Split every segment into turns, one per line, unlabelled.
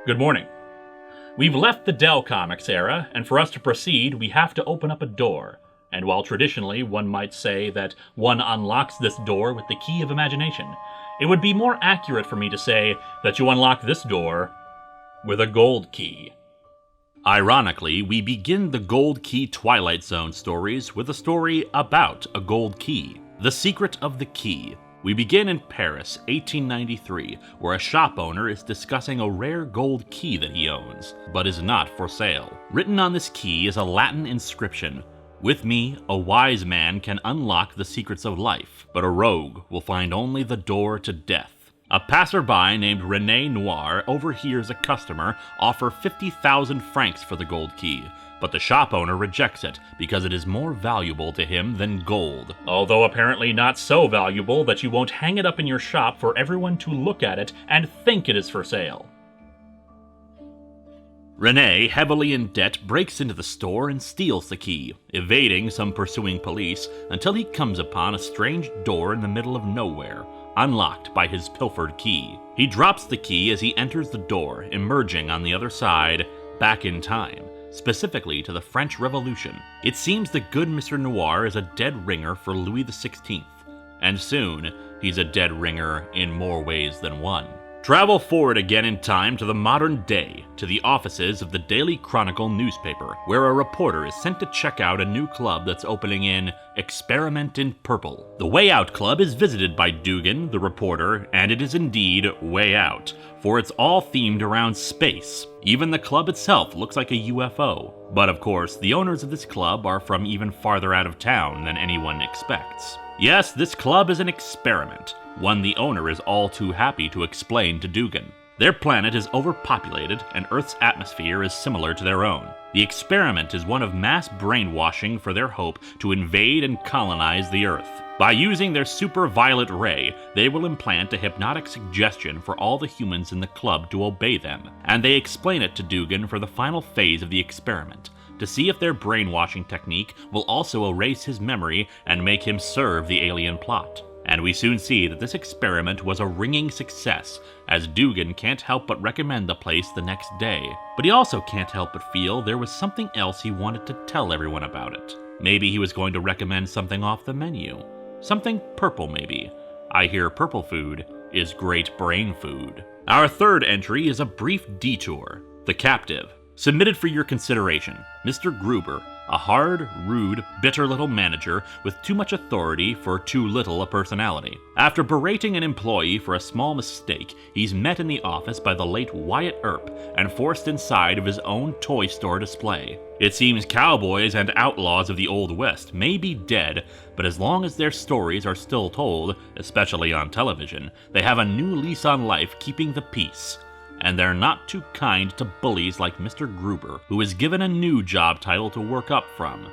Good morning. We've left the Dell Comics era, and for us to proceed, we have to open up a door. And while traditionally one might say that one unlocks this door with the key of imagination, it would be more accurate for me to say that you unlock this door with a gold key. Ironically, we begin the Gold Key Twilight Zone stories with a story about a gold key, The Secret of the Key. We begin in Paris, 1893, where a shop owner is discussing a rare gold key that he owns, but is not for sale. Written on this key is a Latin inscription: "With me, a wise man can unlock the secrets of life, but a rogue will find only the door to death." A passerby named René Noir overhears a customer offer 50,000 francs for the gold key, but the shop owner rejects it because it is more valuable to him than gold. Although apparently not so valuable that you won't hang it up in your shop for everyone to look at it and think it is for sale. René, heavily in debt, breaks into the store and steals the key, evading some pursuing police until he comes upon a strange door in the middle of nowhere, unlocked by his pilfered key. He drops the key as he enters the door, emerging on the other side, back in time, specifically to the French Revolution. It seems the good Mr. Noir is a dead ringer for Louis XVI, and soon he's a dead ringer in more ways than one. Travel forward again in time to the modern day, to the offices of the Daily Chronicle newspaper, where a reporter is sent to check out a new club that's opening in Experiment in Purple. The Way Out Club is visited by Dugan, the reporter, and it is indeed way out, for it's all themed around space. Even the club itself looks like a UFO. But of course, the owners of this club are from even farther out of town than anyone expects. Yes, this club is an experiment, one the owner is all too happy to explain to Dugan. Their planet is overpopulated, and Earth's atmosphere is similar to their own. The experiment is one of mass brainwashing for their hope to invade and colonize the Earth. By using their super-violet ray, they will implant a hypnotic suggestion for all the humans in the club to obey them, and they explain it to Dugan for the final phase of the experiment, to see if their brainwashing technique will also erase his memory and make him serve the alien plot. And we soon see that this experiment was a ringing success, as Dugan can't help but recommend the place the next day. But he also can't help but feel there was something else he wanted to tell everyone about it. Maybe he was going to recommend something off the menu. Something purple, maybe. I hear purple food is great brain food. Our third entry is a brief detour. The Captive. Submitted for your consideration, Mr. Gruber, a hard, rude, bitter little manager with too much authority for too little a personality. After berating an employee for a small mistake, he's met in the office by the late Wyatt Earp and forced inside of his own toy store display. It seems cowboys and outlaws of the Old West may be dead, but as long as their stories are still told, especially on television, they have a new lease on life keeping the peace. And they're not too kind to bullies like Mr. Gruber, who is given a new job title to work up from,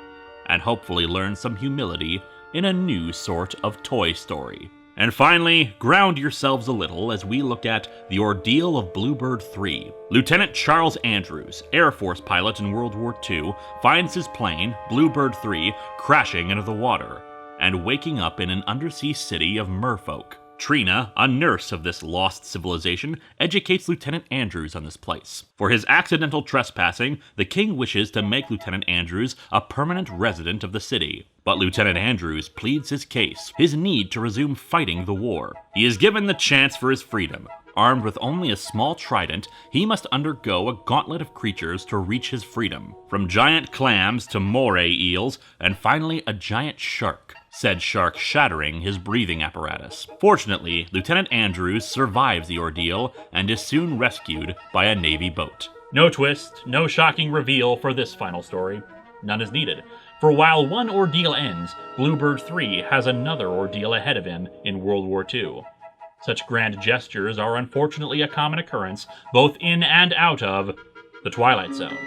and hopefully learn some humility in a new sort of toy story. And finally, ground yourselves a little as we look at The Ordeal of Bluebird 3. Lieutenant Charles Andrews, Air Force pilot in World War II, finds his plane, Bluebird 3, crashing into the water, and waking up in an undersea city of merfolk. Trina, a nurse of this lost civilization, educates Lieutenant Andrews on this place. For his accidental trespassing, the king wishes to make Lieutenant Andrews a permanent resident of the city. But Lieutenant Andrews pleads his case, his need to resume fighting the war. He is given the chance for his freedom. Armed with only a small trident, he must undergo a gauntlet of creatures to reach his freedom. From giant clams to moray eels, and finally a giant shark. Said shark shattering his breathing apparatus. Fortunately, Lieutenant Andrews survives the ordeal and is soon rescued by a Navy boat. No twist, no shocking reveal for this final story. None is needed, for while one ordeal ends, Bluebird 3 has another ordeal ahead of him in World War II. Such grand gestures are unfortunately a common occurrence, both in and out of the Twilight Zone.